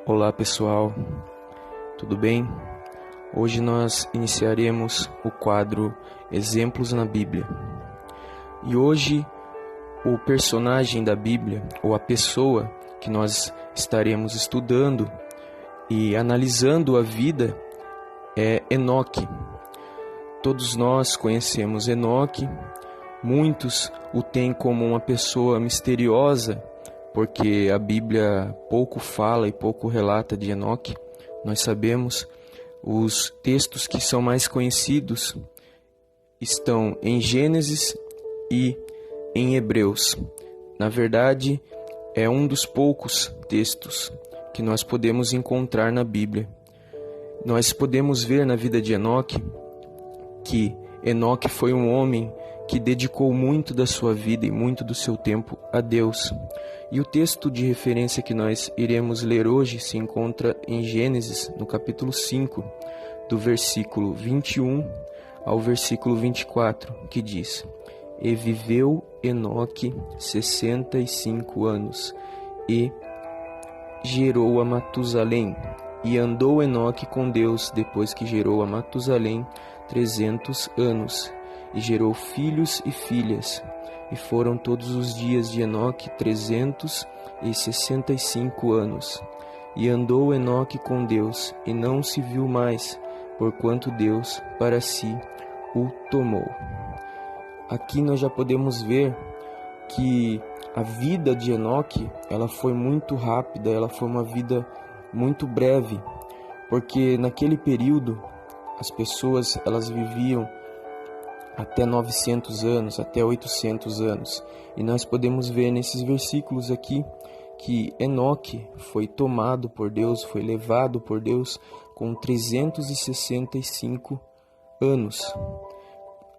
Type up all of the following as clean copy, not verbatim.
Olá pessoal, tudo bem? Hoje nós iniciaremos o quadro Exemplos na Bíblia. E hoje o personagem da Bíblia, ou a pessoa que nós estaremos estudando e analisando a vida é Enoque. Todos nós conhecemos Enoque, muitos o têm como uma pessoa misteriosa, porque a Bíblia pouco fala e pouco relata de Enoque. Nós sabemos, os textos que são mais conhecidos estão em Gênesis e em Hebreus. Na verdade, é um dos poucos textos que nós podemos encontrar na Bíblia. Nós podemos ver na vida de Enoque que Enoque foi um homem que dedicou muito da sua vida e muito do seu tempo a Deus. E o texto de referência que nós iremos ler hoje se encontra em Gênesis, no capítulo 5, do versículo 21 ao versículo 24, que diz: E viveu Enoque 65 anos, e gerou a Matusalém. E andou Enoque com Deus, depois que gerou a Matusalém 300 anos, e gerou filhos e filhas. E foram todos os dias de Enoque 365 anos. E andou Enoque com Deus, e não se viu mais, porquanto Deus para si o tomou. Aqui nós já podemos ver que a vida de Enoque, ela foi muito rápida, ela foi uma vida muito breve, porque naquele período as pessoas elas viviam até 900 anos, até 800 anos. E nós podemos ver nesses versículos aqui que Enoque foi tomado por Deus, foi levado por Deus com 365 anos.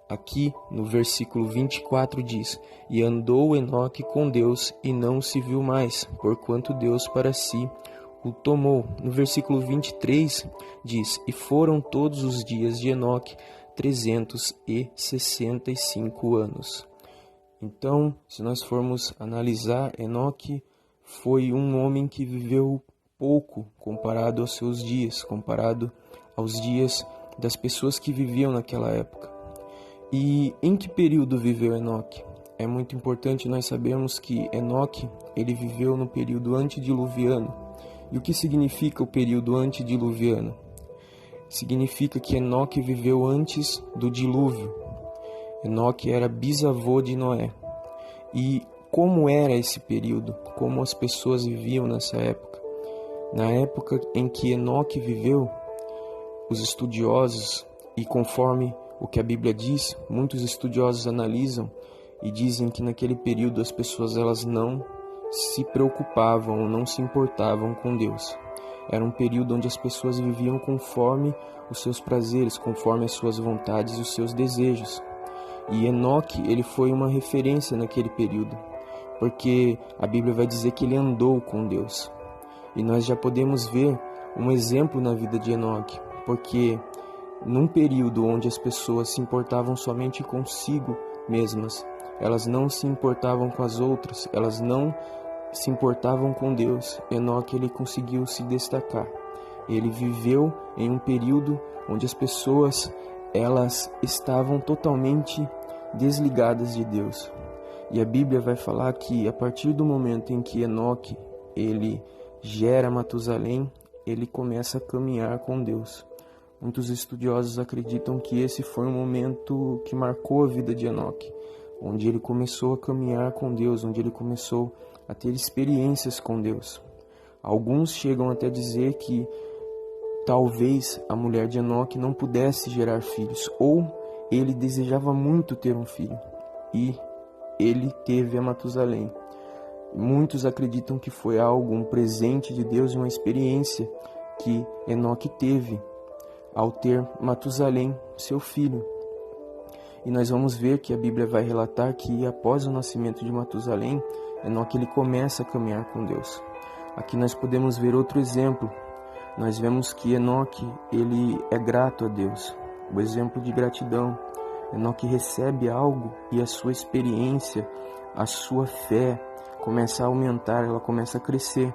Aqui no versículo 24 diz: E andou Enoque com Deus e não se viu mais, porquanto Deus para si o tomou. No versículo 23 diz: E foram todos os dias de Enoque 365 anos. Então, se nós formos analisar, Enoque foi um homem que viveu pouco comparado aos seus dias, comparado aos dias das pessoas que viviam naquela época. E em que período viveu Enoque? É muito importante nós sabermos que Enoque, ele viveu no período antediluviano. E o que significa o período antediluviano? Significa que Enoque viveu antes do dilúvio. Enoque era bisavô de Noé. E como era esse período? Como as pessoas viviam nessa época? Na época em que Enoque viveu, os estudiosos, e conforme o que a Bíblia diz, muitos estudiosos analisam e dizem que naquele período as pessoas elas não se preocupavam, não se importavam com Deus. Era um período onde as pessoas viviam conforme os seus prazeres, conforme as suas vontades e os seus desejos. E Enoque, ele foi uma referência naquele período, porque a Bíblia vai dizer que ele andou com Deus. E nós já podemos ver um exemplo na vida de Enoque, porque num período onde as pessoas se importavam somente consigo mesmas, elas não se importavam com as outras, elas não se importavam com Deus, Enoque ele conseguiu se destacar. Ele viveu em um período onde as pessoas elas estavam totalmente desligadas de Deus. E a Bíblia vai falar que a partir do momento em que Enoque ele gera Matusalém, ele começa a caminhar com Deus. Muitos estudiosos acreditam que esse foi um momento que marcou a vida de Enoque, onde ele começou a caminhar com Deus, onde ele começou a ter experiências com Deus. Alguns chegam até dizer que talvez a mulher de Enoque não pudesse gerar filhos, ou ele desejava muito ter um filho, e ele teve a Matusalém. Muitos acreditam que foi algo, um presente de Deus, uma experiência que Enoque teve ao ter Matusalém, seu filho. E nós vamos ver que a Bíblia vai relatar que após o nascimento de Matusalém, Enoque ele começa a caminhar com Deus. Aqui nós podemos ver outro exemplo. Nós vemos que Enoque ele é grato a Deus. O exemplo de gratidão. Enoque recebe algo e a sua experiência, a sua fé começa a aumentar, ela começa a crescer.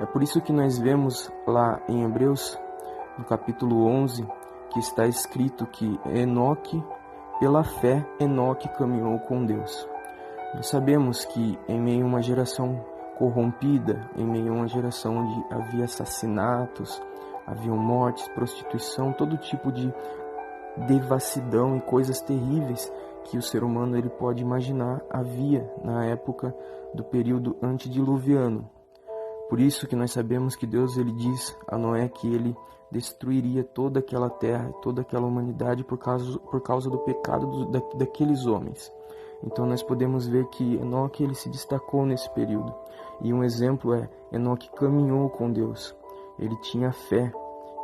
É por isso que nós vemos lá em Hebreus, no capítulo 11, que está escrito que Enoque, pela fé, Enoque caminhou com Deus. Nós sabemos que em meio a uma geração corrompida, em meio a uma geração onde havia assassinatos, haviam mortes, prostituição, todo tipo de devassidão e coisas terríveis que o ser humano ele pode imaginar havia na época do período antediluviano. Por isso que nós sabemos que Deus ele diz a Noé que ele destruiria toda aquela terra, toda aquela humanidade por causa do pecado daqueles homens. Então nós podemos ver que Enoque ele se destacou nesse período. E um exemplo é Enoque caminhou com Deus. Ele tinha fé.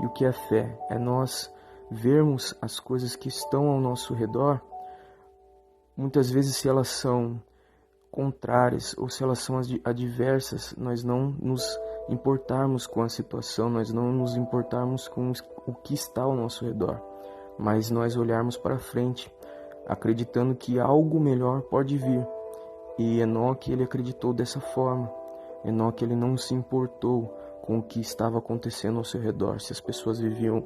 E o que é fé? É nós vermos as coisas que estão ao nosso redor, muitas vezes se elas são contrárias ou se elas são adversas, nós não nos importarmos com a situação, nós não nos importarmos com o que está ao nosso redor, mas nós olharmos para frente, acreditando que algo melhor pode vir. E Enoque ele acreditou dessa forma. Enoque ele não se importou com o que estava acontecendo ao seu redor, se as pessoas viviam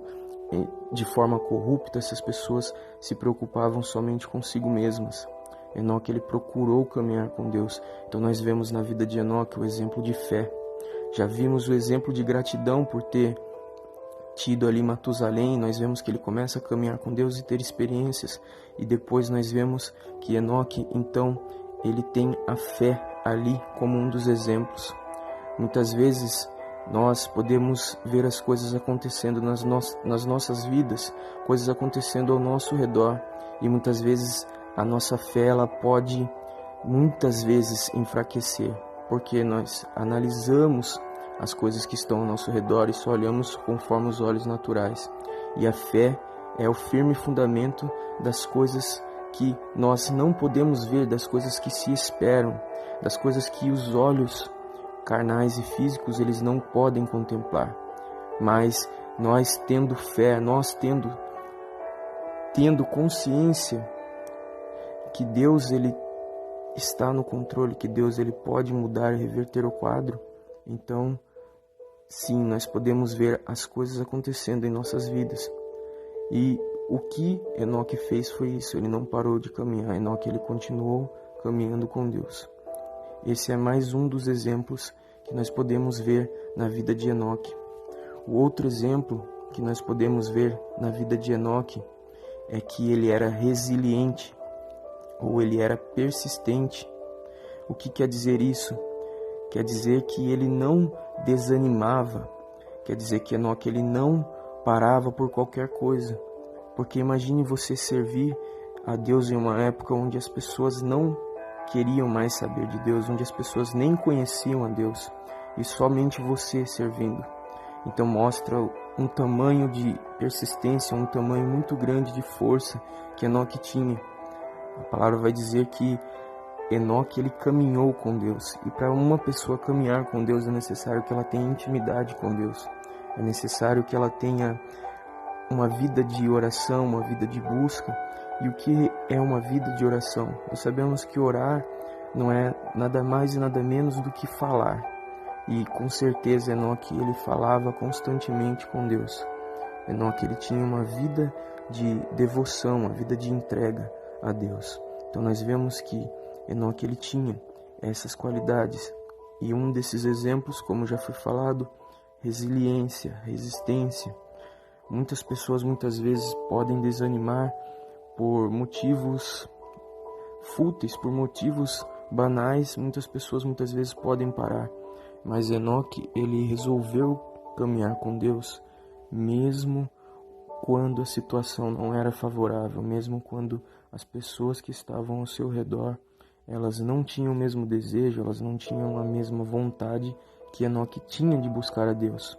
de forma corrupta, se as pessoas se preocupavam somente consigo mesmas. Enoque ele procurou caminhar com Deus. Então nós vemos na vida de Enoque o exemplo de fé. Já vimos o exemplo de gratidão por ter tido ali Matusalém. Nós vemos que ele começa a caminhar com Deus e ter experiências. E depois nós vemos que Enoque, então, ele tem a fé ali como um dos exemplos. Muitas vezes nós podemos ver as coisas acontecendo nas nossas vidas, coisas acontecendo ao nosso redor, e muitas vezes a nossa fé ela pode muitas vezes enfraquecer, porque nós analisamos as coisas que estão ao nosso redor e só olhamos conforme os olhos naturais. E a fé é o firme fundamento das coisas que nós não podemos ver, das coisas que se esperam, das coisas que os olhos carnais e físicos eles não podem contemplar. Mas nós tendo fé, nós tendo consciência que Deus ele está no controle, que Deus ele pode mudar e reverter o quadro, então sim, nós podemos ver as coisas acontecendo em nossas vidas. E o que Enoque fez foi isso, ele não parou de caminhar. Enoque ele continuou caminhando com Deus. Esse é mais um dos exemplos que nós podemos ver na vida de Enoque. O outro exemplo que nós podemos ver na vida de Enoque é que ele era resiliente, ou ele era persistente. O que quer dizer isso? Quer dizer que ele não desanimava, quer dizer que Enoque ele não parava por qualquer coisa. Porque imagine você servir a Deus em uma época onde as pessoas não queriam mais saber de Deus, onde as pessoas nem conheciam a Deus, e somente você servindo. Então mostra um tamanho de persistência, um tamanho muito grande de força que Enoque tinha. A palavra vai dizer que Enoque ele caminhou com Deus, e para uma pessoa caminhar com Deus é necessário que ela tenha intimidade com Deus, é necessário que ela tenha uma vida de oração, uma vida de busca. E o que é uma vida de oração? Nós sabemos que orar não é nada mais e nada menos do que falar. E com certeza Enoque ele falava constantemente com Deus. Enoque ele tinha uma vida de devoção, uma vida de entrega a Deus. Então nós vemos que Enoque ele tinha essas qualidades. E um desses exemplos, como já foi falado, resiliência, resistência. Muitas pessoas muitas vezes podem desanimar por motivos fúteis, por motivos banais. Muitas pessoas muitas vezes podem parar. Mas Enoque, ele resolveu caminhar com Deus, mesmo quando a situação não era favorável, mesmo quando as pessoas que estavam ao seu redor, elas não tinham o mesmo desejo, elas não tinham a mesma vontade que Enoque tinha de buscar a Deus.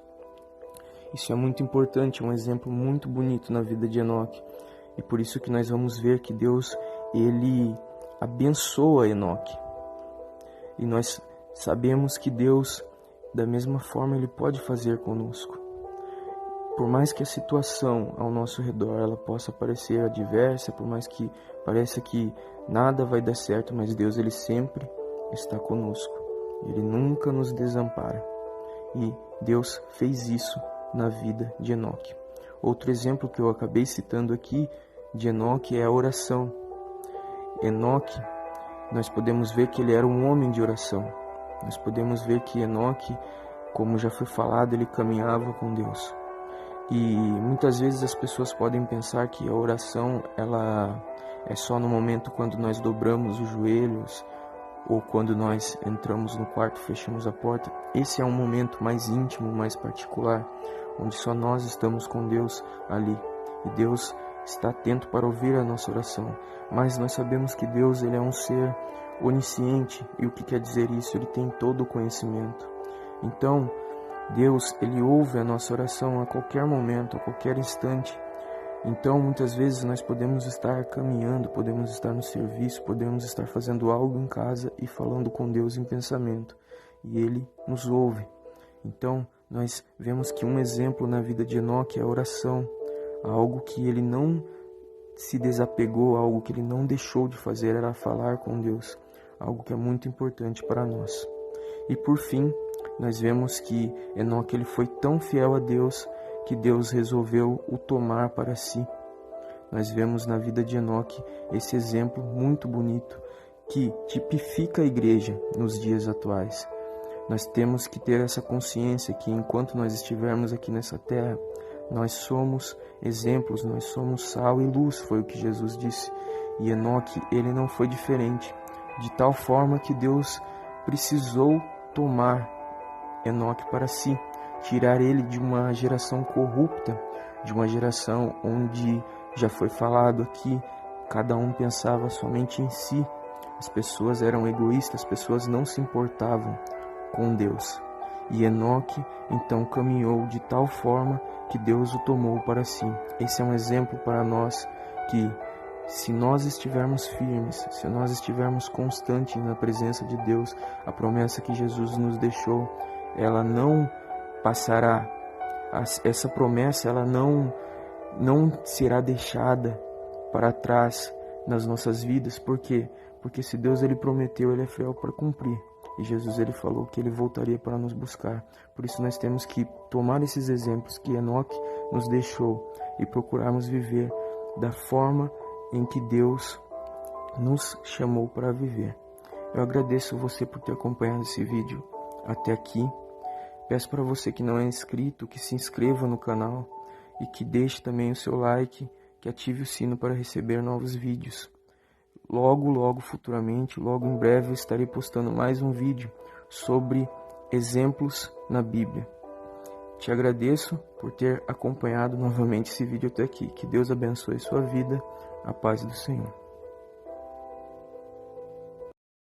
Isso é muito importante, é um exemplo muito bonito na vida de Enoque. E por isso que nós vamos ver que Deus, ele abençoa Enoque. E nós sabemos que Deus, da mesma forma, ele pode fazer conosco. Por mais que a situação ao nosso redor ela possa parecer adversa, por mais que pareça que nada vai dar certo, mas Deus ele sempre está conosco. Ele nunca nos desampara. E Deus fez isso na vida de Enoque. Outro exemplo que eu acabei citando aqui de Enoque é a oração. Enoque, nós podemos ver que ele era um homem de oração. Nós podemos ver que Enoque, como já foi falado, ele caminhava com Deus. E muitas vezes as pessoas podem pensar que a oração ela é só no momento quando nós dobramos os joelhos ou quando nós entramos no quarto e fechamos a porta. Esse é um momento mais íntimo, mais particular, onde só nós estamos com Deus ali. E Deus está atento para ouvir a nossa oração. Mas nós sabemos que Deus ele é um ser onisciente. E o que quer dizer isso? Ele tem todo o conhecimento. Então, Deus, ele ouve a nossa oração a qualquer momento, a qualquer instante. Então, muitas vezes nós podemos estar caminhando, podemos estar no serviço, podemos estar fazendo algo em casa e falando com Deus em pensamento. E ele nos ouve. Então, nós vemos que um exemplo na vida de Enoque é a oração. Algo que ele não se desapegou, algo que ele não deixou de fazer era falar com Deus. Algo que é muito importante para nós. E por fim, nós vemos que Enoque ele foi tão fiel a Deus que Deus resolveu o tomar para si. Nós vemos na vida de Enoque esse exemplo muito bonito que tipifica a igreja nos dias atuais. Nós temos que ter essa consciência que enquanto nós estivermos aqui nessa terra, nós somos exemplos, nós somos sal e luz, foi o que Jesus disse. E Enoque, ele não foi diferente, de tal forma que Deus precisou tomar Enoque para si, tirar ele de uma geração corrupta, de uma geração onde, já foi falado aqui, cada um pensava somente em si, as pessoas eram egoístas, as pessoas não se importavam com Deus. E Enoque então caminhou de tal forma que Deus o tomou para si. Esse é um exemplo para nós que, se nós estivermos firmes, se nós estivermos constantes na presença de Deus, a promessa que Jesus nos deixou, ela não passará. Essa promessa ela não será deixada para trás nas nossas vidas. Por quê? Porque se Deus ele prometeu, ele é fiel para cumprir. E Jesus ele falou que ele voltaria para nos buscar. Por isso nós temos que tomar esses exemplos que Enoque nos deixou e procurarmos viver da forma em que Deus nos chamou para viver. Eu agradeço você por ter acompanhado esse vídeo até aqui. Peço para você que não é inscrito, que se inscreva no canal e que deixe também o seu like, que ative o sino para receber novos vídeos. Logo, futuramente, logo em breve, eu estarei postando mais um vídeo sobre exemplos na Bíblia. Te agradeço por ter acompanhado novamente esse vídeo até aqui. Que Deus abençoe sua vida. A paz do Senhor.